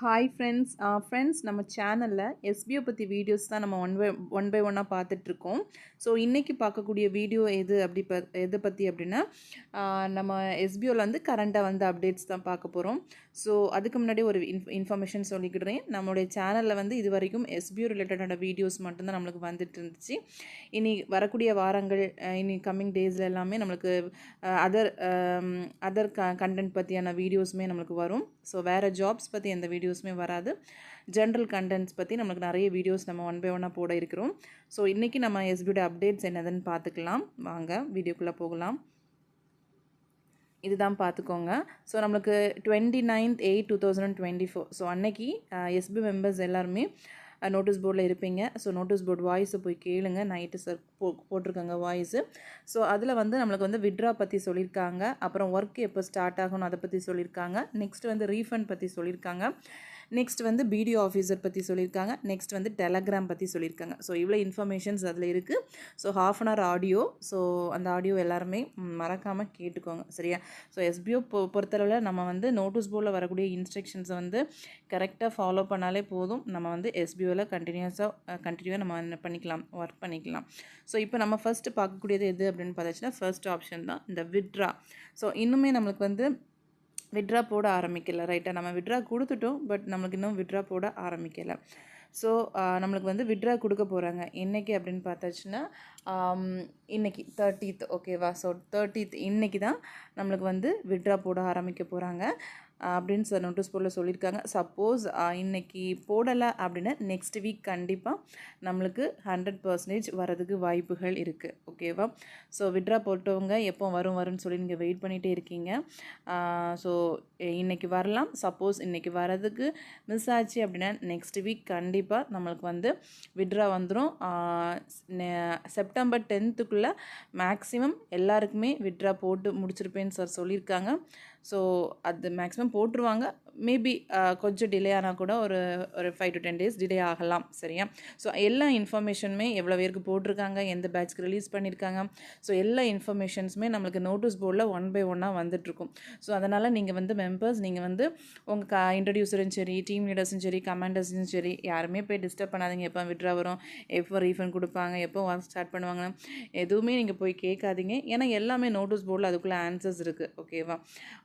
Hi friends friends நம்ம சேனலில் SPO பற்றி வீடியோஸ் தான் நம்ம ஒன் பை ஒன்னாக பார்த்துட்ருக்கோம். ஸோ இன்றைக்கி பார்க்கக்கூடிய வீடியோ எதை பற்றி அப்படின்னா நம்ம எஸ்பிஓவில் வந்து கரண்ட்டாக வந்து அப்டேட்ஸ் தான் பார்க்க போகிறோம். ஸோ அதுக்கு முன்னாடி ஒரு இன்ஃபர்மேஷன் சொல்லிக்கிடுறேன். நம்மளுடைய சேனலில் வந்து இது வரைக்கும் எஸ்பிஓ ரிலேட்டடான வீடியோஸ் மட்டும்தான் நம்மளுக்கு வந்துட்டு இருந்துச்சு. இனி வரக்கூடிய வாரங்கள் இனி கம்மிங் டேஸில் எல்லாமே நம்மளுக்கு அதர் கண்டென்ட் பற்றியான வீடியோஸுமே நம்மளுக்கு வரும். ஸோ வேறு ஜாப்ஸ் பற்றி எந்த வீடியோஸுமே வராது. ஜென்ரல் கண்டென்ட்ஸ் பற்றி நம்மளுக்கு நிறைய வீடியோஸ் நம்ம ஒன் பை ஒன்னாக போட இருக்கிறோம். ஸோ இன்றைக்கி நம்ம எஸ்பியோட அப்டேட்ஸ் என்னதுன்னு பார்த்துக்கலாம். வாங்க வீடியோக்குள்ளே போகலாம். இதுதான் பார்த்துக்கோங்க. ஸோ நம்மளுக்கு 29/8/2024 ஸோ அன்னைக்கு எஸ்பி மெம்பர்ஸ் எல்லாருமே நோட்டீஸ் போர்டில் இருப்பீங்க. ஸோ நோட்டீஸ் போர்டு வாய்ஸை போய் கேளுங்க. நைட்டு சார் போட்டிருக்காங்க வாய்ஸு. ஸோ அதில் வந்து நம்மளுக்கு வந்து விட்ரா பற்றி சொல்லியிருக்காங்க. அப்புறம் ஒர்க் எப்போ ஸ்டார்ட் ஆகணும் அதை பற்றி சொல்லியிருக்காங்க. நெக்ஸ்ட் வந்து ரீஃபண்ட் பற்றி சொல்லியிருக்காங்க. நெக்ஸ்ட் வந்து பிடிஓ ஆஃபீஸர் பற்றி சொல்லியிருக்காங்க. நெக்ஸ்ட் வந்து டெலகிராம் பற்றி சொல்லியிருக்காங்க. ஸோ இவ்வளோ இன்ஃபர்மேஷன்ஸ் அதில் இருக்குது. So ½ an hour audio. So அந்த ஆடியோ எல்லாருமே மறக்காமல் கேட்டுக்கோங்க, சரியா? ஸோ எஸ்பிஓ பொறுத்தளவில் நம்ம வந்து நோட்டீஸ் போர்டில் வரக்கூடிய இன்ஸ்ட்ரக்ஷன்ஸை வந்து கரெக்டாக ஃபாலோ பண்ணாலே போதும். நம்ம வந்து எஸ்பிஓவில் கண்டினியூவாக நம்ம என்ன பண்ணிக்கலாம், ஒர்க் பண்ணிக்கலாம். ஸோ இப்போ நம்ம ஃபஸ்ட்டு பார்க்கக்கூடியது எது அப்படின்னு பார்த்தாச்சுன்னா ஃபர்ஸ்ட் ஆப்ஷன் தான் இந்த விட்ரா. ஸோ இன்னுமே நம்மளுக்கு வந்து விட்ரா போட ஆரம்பிக்கலை, ரைட்டாக? நம்ம விட்ரா கொடுத்துட்டோம், பட் நம்மளுக்கு இன்னும் விட்ரா போட ஆரம்பிக்கலை. ஸோ நம்மளுக்கு வந்து விட்ரா கொடுக்க போகிறாங்க என்றைக்கு அப்படின்னு பார்த்தாச்சுன்னா இன்றைக்கி 30th, ஓகேவா? ஸோ 30th இன்றைக்கி தான் நம்மளுக்கு வந்து விட்ரா போட ஆரம்பிக்க போகிறாங்க அப்படின்னு சார் நோட்டீஸ் போர்டில் சொல்லியிருக்காங்க. சப்போஸ் இன்றைக்கி போடலை அப்படின்னா நெக்ஸ்ட் வீக் கண்டிப்பாக நம்மளுக்கு 100% வரதுக்கு வாய்ப்புகள் இருக்குது, ஓகேவா? ஸோ விட்ரா போட்டவங்க எப்போ வரும்னு சொல்லி நீங்கள் வெயிட் பண்ணிகிட்டே இருக்கீங்க. ஸோ இன்றைக்கி வரலாம். சப்போஸ் இன்றைக்கி வரதுக்கு மிஸ் ஆச்சு அப்படின்னா நெக்ஸ்ட் வீக் கண்டிப்பாக நம்மளுக்கு வந்து விட்ரா வந்துடும். செப்டம்பர் 10th மேக்ஸிமம் எல்லாருக்குமே விட்ரா போட்டு முடிச்சிருப்பேன்னு சார் சொல்லியிருக்காங்க. ஸோ அது மேக்ஸிமம் போட்டுருவாங்க. மேபி கொஞ்சம் டிலே ஆனால் கூட ஒரு 5 to 10 days டிலே ஆகலாம், சரியா? ஸோ எல்லா இன்ஃபர்மேஷனுமே எவ்வளோ பேருக்கு போட்டிருக்காங்க, எந்த பேட்ச்க்கு ரிலீஸ் பண்ணியிருக்காங்க, ஸோ எல்லா இன்ஃபர்மேஷன்ஸுமே நம்மளுக்கு நோட்டீஸ் போர்டில் ஒன் பை ஒன்னாக வந்துட்டுருக்கும். ஸோ அதனால் நீங்கள் வந்து மெம்பர்ஸ், நீங்கள் வந்து உங்கள் இன்ட்ரடியூசரும் சரி, டீம் லீடர்ஸும் சரி, கமாண்டர்ஸும் சரி, யாருமே போய் டிஸ்டர்ப் பண்ணாதீங்க. எப்போ விட்ரா வரும், எப்போ ரீஃபண்ட் கொடுப்பாங்க, எப்போ ஒர்க் ஸ்டார்ட் பண்ணுவாங்க, எதுவுமே நீங்கள் போய் கேட்காதீங்க. ஏன்னா எல்லாமே நோட்டீஸ் போர்டில் அதுக்குள்ளே ஆன்சர்ஸ் இருக்குது, ஓகேவா?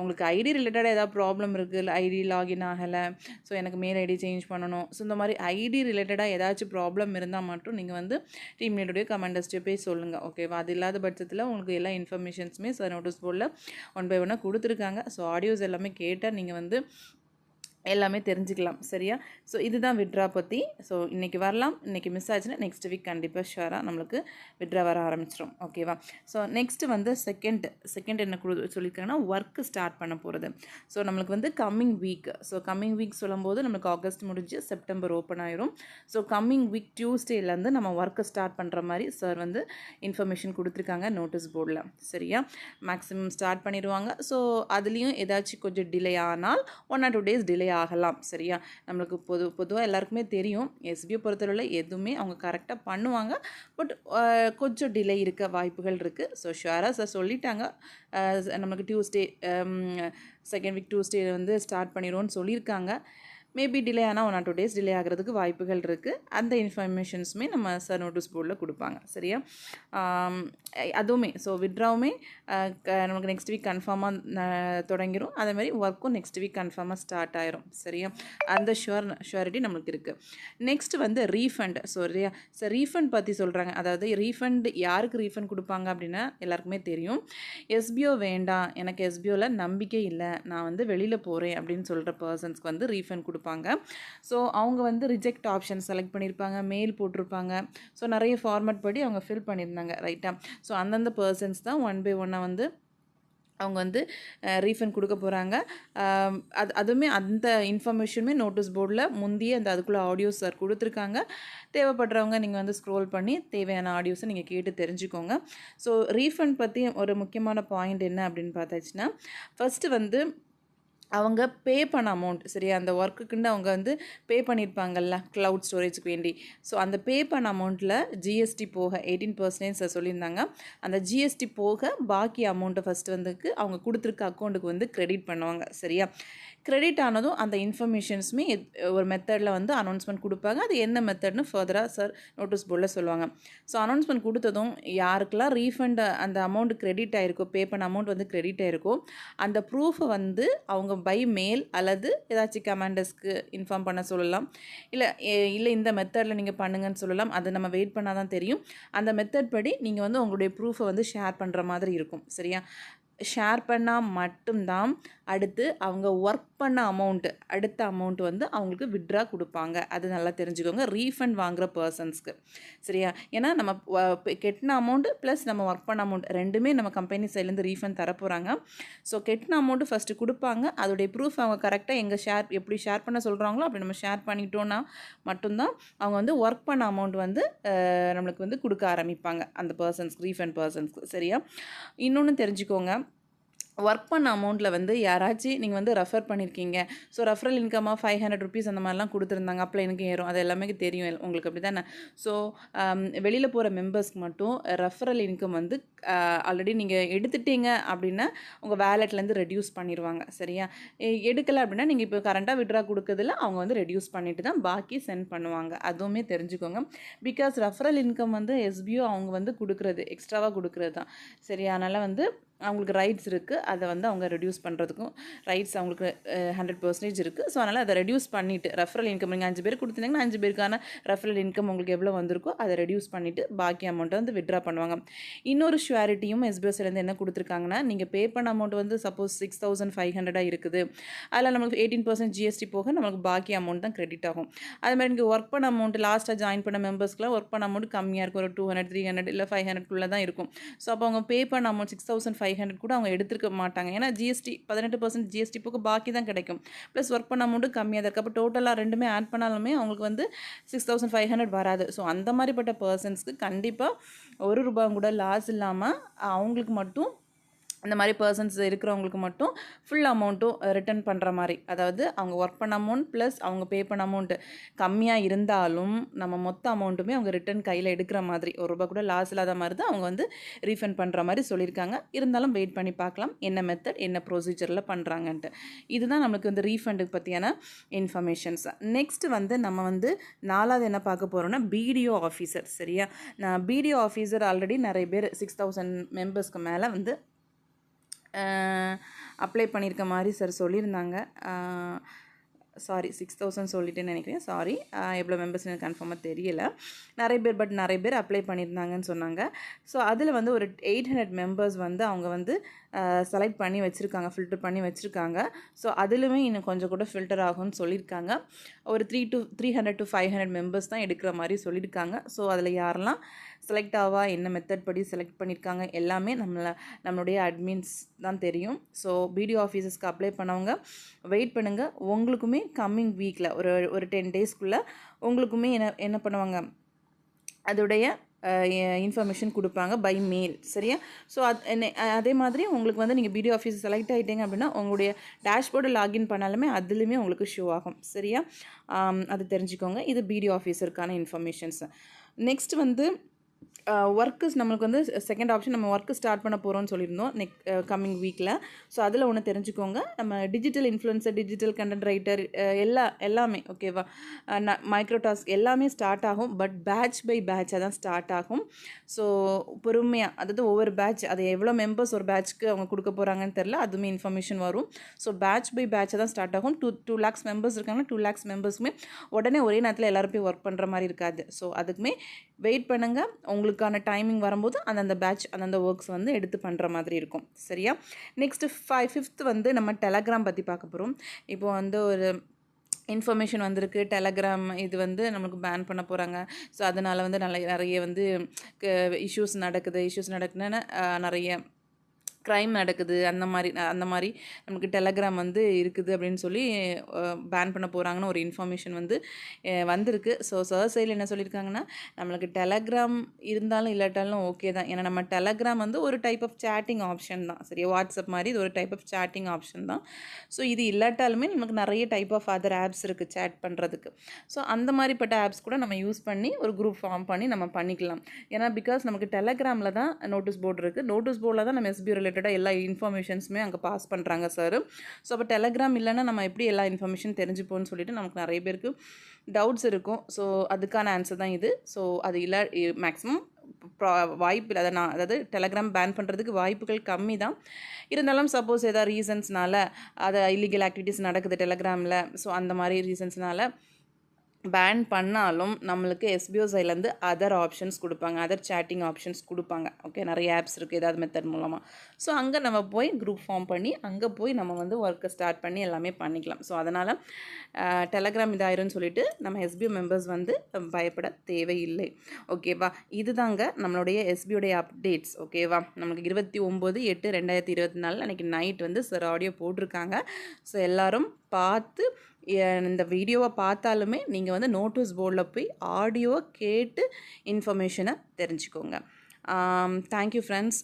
உங்களுக்கு ஐடி ரிலேட்டடாக ஏதாவது ப்ராப்ளம் இருக்குது, இல்லை ஐடி லாகின் ஆகலை, ஸோ எனக்கு மெயில் ஐடி சேஞ்ச் பண்ணணும், ஸோ இந்த மாதிரி ஐடி ரிலேட்டடாக ஏதாச்சும் ப்ராப்ளம் இருந்தால் மட்டும் நீங்கள் வந்து டீம் லீடருடைய கமாண்டர்ஸ்ட்டே போய் சொல்லுங்கள், ஓகேவா? அது இல்லாத பட்சத்தில் உங்களுக்கு எல்லா இன்ஃபர்மேஷன்ஸுமே சார் நோட்டீஸ் போர்டில் ஒன் பை ஒன்னாக கொடுத்துருக்காங்க. ஸோ ஆடியோஸ் எல்லாமே கேட்டால் நீங்கள் வந்து எல்லாமே தெரிஞ்சுக்கலாம், சரியா? ஸோ இதுதான் விட்ரா பற்றி. ஸோ இன்றைக்கி வரலாம். இன்றைக்கி மிஸ் ஆச்சுன்னா நெக்ஸ்ட் வீக் கண்டிப்பாக ஷுவராக நம்மளுக்கு விட்ரா வர ஆரம்பிச்சிடும், ஓகேவா? ஸோ நெக்ஸ்ட்டு வந்து செகண்ட் என்ன சொல்லியிருக்காங்கன்னா ஒர்க்கு ஸ்டார்ட் பண்ண போகிறது. ஸோ நம்மளுக்கு வந்து கம்மிங் வீக் சொல்லும்போது நம்மளுக்கு ஆகஸ்ட் முடிஞ்சு செப்டம்பர் ஓப்பன் ஆயிரும். ஸோ கம்மிங் வீக் டியூஸ்டேலேருந்து நம்ம ஒர்க்கு ஸ்டார்ட் பண்ணுற மாதிரி சார் வந்து இன்ஃபர்மேஷன் கொடுத்துருக்காங்க நோட்டீஸ் போர்டில், சரியா? மேக்ஸிமம் ஸ்டார்ட் பண்ணிடுவாங்க. ஸோ அதுலேயும் ஏதாச்சும் கொஞ்சம் டிலே ஆனால் 1 or 2 days டிலே ஆகலாம், சரியா? நம்மளுக்கு பொதுவாக எல்லாருக்குமே தெரியும் எஸ்பிஓ பொறுத்தவரை எதுவுமே அவங்க கரெக்டாக பண்ணுவாங்க. பட் கொஞ்சம் டிலே இருக்க வாய்ப்புகள் இருக்குது. ஸோ ஷுவராக சார் சொல்லிட்டாங்க நம்மளுக்கு செகண்ட் வீக் டியூஸ்டே வந்து ஸ்டார்ட் பண்ணிடுவோன்னு சொல்லியிருக்காங்க. மேபி டிலே ஆனால் 1 or 2 days டிலே ஆகிறதுக்கு வாய்ப்புகள் இருக்குது. அந்த இன்ஃபர்மேஷன்ஸுமே நம்ம சார் நோட்டீஸ் போர்டில் கொடுப்பாங்க, சரியா? அதுவுமே ஸோ விட்ராவுமே நமக்கு நெக்ஸ்ட் வீக் கன்ஃபார்மாக தொடங்கிடும். அதேமாதிரி ஒர்க்கும் நெக்ஸ்ட் வீக் கன்ஃபார்மாக ஸ்டார்ட் ஆயிரும், சரியா? அந்த ஷுவரிட்டி நம்மளுக்கு இருக்குது. நெக்ஸ்ட் வந்து ரீஃபண்ட். சரியா? ஸோ ரீஃபண்ட் பற்றி சொல்கிறாங்க. அதாவது ரீஃபண்ட் யாருக்கு ரீஃபண்ட் கொடுப்பாங்க அப்படின்னா எல்லாருக்குமே தெரியும். எஸ்பிஓ வேண்டாம், எனக்கு எஸ்பிஓவில் நம்பிக்கை இல்லை, நான் வந்து வெளியில் போகிறேன் அப்படின்னு சொல்கிற பர்சன்ஸ்க்கு வந்து ரீஃபண்ட் கொடுப்பாங்க. ஸோ அவங்க வந்து ரிஜெக்ட் ஆப்ஷன் செலக்ட் பண்ணியிருப்பாங்க, மெயில் போட்டிருப்பாங்க. ஸோ நிறைய ஃபார்மேட் படி அவங்க ஃபில் பண்ணியிருந்தாங்க, ரைட்டா? ஸோ அந்தந்த பர்சன்ஸ் தான் ஒன் பை ஒன்னாக வந்து அவங்க வந்து ரீஃபண்ட் கொடுக்க போகிறாங்க. அதுவுமே அந்த இன்ஃபர்மேஷனுமே நோட்டீஸ் போர்டில் முந்தியே அதுக்குள்ளே ஆடியோஸ் சார் கொடுத்துருக்காங்க. தேவைப்படுறவங்க நீங்கள் வந்து ஸ்க்ரோல் பண்ணி தேவையான ஆடியோஸை நீங்கள் கேட்டு தெரிஞ்சுக்கோங்க. ஸோ ரீஃபண்ட் பற்றி ஒரு முக்கியமான பாயிண்ட் என்ன அப்படின்னு பார்த்தாச்சுன்னா ஃபஸ்ட்டு வந்து அவங்க பே பண்ண அமௌண்ட், சரியா? அந்த ஒர்க்குக்குன்னு அவங்க வந்து பே பண்ணியிருப்பாங்கல்ல க்ளவுட் ஸ்டோரேஜுக்கு வேண்டி. ஸோ அந்த பே பண்ண அமௌண்ட்டில் ஜிஎஸ்டி போக 18% சொல்லியிருந்தாங்க. அந்த ஜிஎஸ்டி போக பாக்கி அமௌண்ட்டை ஃபஸ்ட்டு வந்துக்கு அவங்க கொடுத்துருக்க அக்கௌண்ட்டுக்கு வந்து கிரெடிட் பண்ணுவாங்க, சரியா? கிரெடிட் ஆனதும் அந்த இன்ஃபர்மேஷன்ஸுமே ஒரு மெத்தடில் வந்து அனௌன்ஸ்மெண்ட் கொடுப்பாங்க. அது என்ன மெத்தட்னு ஃபர்தராக சார் நோட்டீஸ் போர்டில் சொல்லுவாங்க. ஸோ அனௌன்ஸ்மெண்ட் கொடுத்ததும் யாருக்கெல்லாம் ரீஃபண்ட் அந்த அமௌண்ட் கிரெடிட் ஆகிருக்கோ, பே பண்ண அமௌண்ட் வந்து கிரெடிட் ஆகிருக்கோ, அந்த ப்ரூஃபை வந்து அவங்க பை மெயில் அல்லது ஏதாச்சும் கமாண்டர்ஸ்க்கு இன்ஃபார்ம் பண்ண சொல்லலாம். இல்லை இந்த மெத்தடில் நீங்கள் பண்ணுங்கன்னு சொல்லலாம். அது நம்ம வெயிட் பண்ணால் தான் தெரியும். அந்த மெத்தட் படி நீங்கள் வந்து உங்களுடைய ப்ரூஃபை வந்து ஷேர் பண்ணுற மாதிரி இருக்கும். சரியா? ஷேர் பண்ணால் மட்டும்தான் அடுத்து அவங்க ஒர்க் பண்ண அமௌண்ட்டு, அடுத்த அமௌண்ட் வந்து அவங்களுக்கு விட்ரா கொடுப்பாங்க. அது நல்லா தெரிஞ்சுக்கோங்க, ரீஃபண்ட் வாங்குகிற பர்சன்ஸ்க்கு. சரியா? ஏன்னா நம்ம கெட்டின அமௌண்ட்டு ப்ளஸ் நம்ம ஒர்க் பண்ண அமௌண்ட் ரெண்டுமே நம்ம கம்பெனி சைட்லேருந்து ரீஃபண்ட் தரப்போகிறாங்க. ஸோ கெட்டின அமௌண்ட்டு ஃபஸ்ட்டு கொடுப்பாங்க. அதோடைய ப்ரூஃப் அவங்க கரெக்டாக எப்படி ஷேர் பண்ண சொல்கிறாங்களோ அப்படி நம்ம ஷேர் பண்ணிட்டோன்னா மட்டும்தான் அவங்க வந்து ஒர்க் பண்ண அமௌண்ட் வந்து நம்மளுக்கு வந்து கொடுக்க ஆரம்பிப்பாங்க அந்த பர்சன்ஸ்க்கு, ரீஃபண்ட் பர்சன்ஸ்க்கு. சரியா? இன்னொன்று தெரிஞ்சுக்கோங்க, ஒர்க் பண்ண அமௌண்ட்டில் வந்து யாராச்சும் நீங்கள் வந்து ரெஃபர் பண்ணியிருக்கீங்க, ஸோ ரெஃபரல் இன்கமாக 500 ருபீஸ் அந்த மாதிரிலாம் கொடுத்துருந்தாங்க, அப்போ எனக்கு ஏறும். அது எல்லாமே தெரியும் உங்களுக்கு, அப்படி தானே? ஸோ வெளியில் போகிற மெம்பர்ஸ்க்கு மட்டும் ரெஃபரல் இன்கம் வந்து ஆல்ரெடி நீங்கள் எடுத்துட்டீங்க அப்படின்னா உங்கள் வேலெட்லேருந்து ரெடியூஸ் பண்ணிடுவாங்க. சரியா? எடுக்கலை அப்படின்னா நீங்கள் இப்போ கரண்ட்டாக விட்ரா கொடுக்கறதில்ல, அவங்க வந்து ரெடியூஸ் பண்ணிவிட்டு தான் பாக்கி சென்ட் பண்ணுவாங்க. அதுவுமே தெரிஞ்சுக்கோங்க. பிகாஸ் ரெஃபரல் இன்கம் வந்து எஸ்பிஓ அவங்க வந்து கொடுக்குறது, எக்ஸ்ட்ராவாக கொடுக்குறது தான். சரியா? அதனால் வந்து அவங்களுக்கு ரைட்ஸ் இருக்குது. அதை வந்து அவங்க ரெடியூஸ் பண்ணுறதுக்கும் ரைட்ஸ் அவங்களுக்கு 100% இருக்குது. ஸோ அதனால் அதை ரெடியூஸ் பண்ணிவிட்டு ரெஃபரல் இன்கம் நீங்கள் 5 பேர் கொடுத்துருந்தீங்கன்னா 5 பேருக்கான ரெஃபரல் இன்கம் உங்களுக்கு எவ்வளோ வந்திருக்கோ அதை ரெடியூஸ் பண்ணிவிட்டு பாக்கி அமௌண்ட்டை வந்து விட்ரா பண்ணுவாங்க. இன்னொரு ஷுவாரிட்டியும் எஸ்பிஎஸ்லேருந்து என்ன கொடுத்துருக்காங்கன்னா, நீங்கள் பே பண்ண அமௌண்ட் வந்து சப்போஸ் 6500 இருக்குது, அதில் நமக்கு 18% ஜிஎஸ்டி போக நமக்கு பாக்கி அமௌண்ட் தான் கிரெடிட் ஆகும். அது மாதிரி நீங்கள் ஒர்க் பண்ண அமௌண்ட் லாஸ்ட்டாக ஜாயின் பண்ண மெம்பர்ஸ்க்குலாம் ஒர்க் பண்ண அமௌண்ட் கம்மியாக இருக்கும், ஒரு 200 300 இல்லை 500 தான் இருக்கும். ஸோ அப்போ அவங்க பே பண்ண அமௌண்ட் 6500 கூட அவங்க எடுத்துருக்க மாட்டாங்க. ஏன்னா ஜிஎஸ்டி 18% ஜிஎஸ்டி போக பாக்கி தான் கிடைக்கும். ப்ளஸ் ஒர்க் பண்ண அமௌண்ட்டு கம்மியாக தான் இருக்குது. அப்போ டோட்டலாக ரெண்டுமே ஆட் பண்ணாலுமே அவங்களுக்கு வந்து 6500 வராது. ஸோ அந்த மாதிரிப்பட்ட பர்சன்ஸ்க்கு கண்டிப்பாக ₹1 கூட லாஸ் இல்லாமல் அவங்களுக்கு மட்டும், இந்த மாதிரி பர்சன்ஸ் இருக்கிறவங்களுக்கு மட்டும் ஃபுல் அமௌண்ட்டும் ரிட்டர்ன் பண்ணுற மாதிரி, அதாவது அவங்க ஒர்க் பண்ண அமௌண்ட் ப்ளஸ் அவங்க பே பண்ண அமௌண்ட்டு கம்மியாக இருந்தாலும் நம்ம மொத்த அமௌண்ட்டுமே அவங்க ரிட்டர்ன் கையில் எடுக்கிற மாதிரி, ₹1 கூட லாஸ் இல்லாத மாதிரி தான் அவங்க வந்து ரீஃபண்ட் பண்ணுற மாதிரி சொல்லியிருக்காங்க. இருந்தாலும் வெயிட் பண்ணி பார்க்கலாம் என்ன மெத்தட் என்ன ப்ரொசீஜரில் பண்ணுறாங்கன்ட்டு. இதுதான் நம்மளுக்கு வந்து ரீஃபண்டுக்கு பற்றியான இன்ஃபர்மேஷன்ஸ். நெக்ஸ்ட் வந்து நம்ம வந்து 4வது என்ன பார்க்க போகிறோம்னா பிடிஓ ஆஃபீஸர். சரியா? நான் பிடிஓ ஆஃபீஸர் ஆல்ரெடி நிறைய பேர் 6000 மெம்பர்ஸ்க்கு மேலே வந்து அப்ளை பண்ணியிருக்க மாதிரி சார் சொல்லியிருந்தாங்க. சாரி 6000 சொல்லிட்டேன்னு நினைக்கிறேன். சாரி, எவ்வளோ மெம்பர்ஸ் எனக்கு கன்ஃபார்மாக தெரியலை. நிறைய பேர் அப்ளை பண்ணியிருந்தாங்கன்னு சொன்னாங்க. ஸோ அதில் வந்து ஒரு 800 மெம்பர்ஸ் வந்து அவங்க வந்து செலக்ட் பண்ணி வச்சுருக்காங்க, ஃபில்டர் பண்ணி வச்சுருக்காங்க. ஸோ அதிலுமே இன்னும் கொஞ்சம் கூட ஃபில்டர் ஆகும்னு சொல்லியிருக்காங்க. ஒரு 300 to 500 மெம்பர்ஸ் தான் எடுக்கிற மாதிரி சொல்லியிருக்காங்க. ஸோ அதில் யாரெல்லாம் செலக்ட் ஆவா, என்ன மெத்தட் படி செலக்ட் பண்ணியிருக்காங்க எல்லாமே நம்மளுடைய அட்மின்ஸ் தான் தெரியும். ஸோ பிடிஓ ஆஃபீஸஸ்க்கு அப்ளை பண்ணவங்க வெயிட் பண்ணுங்கள். உங்களுக்குமே கம்மிங் வீக்கில் ஒரு 10 டேஸ்க்குள்ளே உங்களுக்குமே என்ன பண்ணுவாங்க, அதோடைய இன்ஃபர்மேஷன் கொடுப்பாங்க பை மெயில். சரியா? ஸோ அதே மாதிரி உங்களுக்கு வந்து நீங்கள் பிடிஓ ஆஃபீஸ் செலக்ட் ஆகிட்டீங்க அப்படின்னா உங்களுடைய டேஷ்போர்டு லாகின் பண்ணாலுமே அதுலேயுமே உங்களுக்கு ஷோ ஆகும். சரியா? அது தெரிஞ்சுக்கோங்க. இது பிடிஓ ஆஃபீஸருக்கான இன்ஃபர்மேஷன்ஸ். நெக்ஸ்ட் வந்து ஒர்க்கர்ஸ் நம்மளுக்கு வந்து செகண்ட் ஆப்ஷன், நம்ம ஒர்க்கு ஸ்டார்ட் பண்ண போகிறோம்னு சொல்லியிருந்தோம் கம்மிங் வீக்கில். ஸோ அதில் ஒன்று தெரிஞ்சுக்கோங்க, நம்ம digital influencer, digital content writer எல்லாமே ஓகேவா, மைக்ரோ டாஸ்க் எல்லாமே ஸ்டார்ட் ஆகும். பட் பேட்ச் பை பேட்சாக தான் ஸ்டார்ட் ஆகும். ஸோ பொறுமையாக, அதாவது ஒவ்வொரு பேட்ச், அது எவ்வளோ மெம்பர்ஸ் ஒரு பேட்ச்க்கு அவங்க கொடுக்க போகிறாங்கன்னு தெரில, அதுவுமே இன்ஃபர்மேஷன் வரும். ஸோ பேட்ச் பை பேட்சாக தான் ஸ்டார்ட் ஆகும். 2 lakhs மெம்பர்ஸ் இருக்காங்கன்னா 2 lakhs மெம்பர்ஸுமே உடனே ஒரே நேரத்தில் எல்லாரும் போய் ஒர்க் பண்ணுற மாதிரி இருக்காது. ஸோ அதுக்குமே வெயிட் பண்ணுங்கள். உங்களுக்கான டைமிங் வரும்போது அந்தந்த பேட்ச் அந்தந்த ஒர்க்ஸ் வந்து எடுத்து பண்ணுற மாதிரி இருக்கும். சரியா? நெக்ஸ்ட்டு 5th வந்து நம்ம டெலகிராம் பற்றி பார்க்க போகிறோம். இப்போ வந்து ஒரு இன்ஃபர்மேஷன் வந்திருக்கு, டெலகிராம் இது வந்து நமக்கு பேன் பண்ண போகிறாங்க. ஸோ அதனால் வந்து நிறைய வந்து இஷ்யூஸ் நடக்குதுன்னா நிறைய க்ரைம் நடக்குது, அந்த மாதிரி நமக்கு டெலகிராம் வந்து இருக்குது அப்படின்னு சொல்லி பேன் பண்ண போகிறாங்கன்னு ஒரு இன்ஃபர்மேஷன் வந்து வந்திருக்கு. ஸோ சார் சைடில் என்ன சொல்லியிருக்காங்கன்னா, நம்மளுக்கு டெலகிராம் இருந்தாலும் இல்லாட்டாலும் ஓகே தான். ஏன்னா நம்ம டெலகிராம் வந்து ஒரு டைப் ஆஃப் சேட்டிங் ஆப்ஷன் தான். சரியா? வாட்ஸ்அப் மாதிரி இது ஒரு டைப் ஆஃப் சேட்டிங் ஆப்ஷன் தான். ஸோ இது இல்லாட்டாலுமே நமக்கு நிறைய டைப் ஆஃப் அதர் ஆப்ஸ் இருக்குது சேட் பண்ணுறதுக்கு. ஸோ அந்த மாதிரிப்பட்ட ஆப்ஸ் கூட நம்ம யூஸ் பண்ணி ஒரு குரூப் ஃபார்ம் பண்ணி நம்ம பண்ணிக்கலாம். ஏன்னா பிகாஸ் நமக்கு டெலகிராமில் தான் நோட்டீஸ் போர்டு இருக்குது. நோட்டீஸ் போர்டில் தான் நம்ம எஸ்பிஓ ரிலேட்டட் ரிலேட்டடாக எல்லா இன்ஃபர்மேஷன்ஸுமே அங்கே பாஸ் பண்ணுறாங்க சார். ஸோ அப்போ டெலகிராம் இல்லைன்னா நம்ம எப்படி எல்லா இன்ஃபர்மேஷன் தெரிஞ்சுப்போம்னு சொல்லிட்டு நமக்கு நிறைய பேருக்கு டவுட்ஸ் இருக்கும். ஸோ அதுக்கான ஆன்சர் தான் இது. ஸோ அது இல்லை மேக்ஸிமம் வாய்ப்பு இல்லை. அதாவது டெலகிராம் பேன் பண்ணுறதுக்கு வாய்ப்புகள் கம்மி தான். இருந்தாலும் சப்போஸ் ஏதாவது ரீசன்ஸ்னால அதை இல்லீகல் ஆக்டிவிட்டீஸ் நடக்குது டெலகிராமில், ஸோ அந்த மாதிரி ரீசன்ஸ்னால பேன் பண்ணாலும் நம்மளுக்கு எஸ்பிஓ சைட்லேருந்து அதர் ஆப்ஷன்ஸ் கொடுப்பாங்க, அதர் சேட்டிங் ஆப்ஷன்ஸ் கொடுப்பாங்க. ஓகே, நிறைய ஆப்ஸ் இருக்குது ஏதாவது மெத்தட் மூலமாக. ஸோ அங்கே நம்ம போய் குரூப் ஃபார்ம் பண்ணி அங்கே போய் நம்ம வந்து ஒர்க்கை ஸ்டார்ட் பண்ணி எல்லாமே பண்ணிக்கலாம். ஸோ அதனால் டெலகிராம் இதாயிரும்னு சொல்லிட்டு நம்ம எஸ்பிஓ மெம்பர்ஸ் வந்து பயப்பட தேவையில்லை. ஓகேவா, இதுதாங்க நம்மளுடைய எஸ்பிஓடைய அப்டேட்ஸ். ஓகேவா, நம்மளுக்கு 29/8/2024 அன்றைக்கி நைட் வந்து சார் ஆடியோ போட்டிருக்காங்க. ஸோ எல்லோரும் பார்த்து இந்த வீடியோவை பார்த்தாலுமே நீங்கள் வந்து நோட்டீஸ் போர்டில் போய் ஆடியோவை கேட்டு இன்ஃபர்மேஷனை தெரிஞ்சுக்கோங்க. Thank you friends.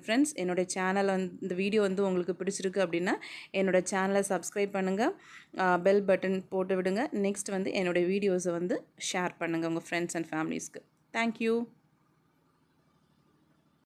ஃப்ரெண்ட்ஸ், என்னுடைய சேனலை இந்த வீடியோ வந்து உங்களுக்கு பிடிச்சிருக்கு அப்படின்னா என்னோடய சேனலை சப்ஸ்கிரைப் பண்ணுங்கள், பெல் பட்டன் போட்டு விடுங்க. நெக்ஸ்ட் வந்து என்னுடைய வீடியோஸை வந்து ஷேர் பண்ணுங்கள் உங்கள் ஃப்ரெண்ட்ஸ் அண்ட் ஃபேமிலிஸ்க்கு. தேங்க்யூ.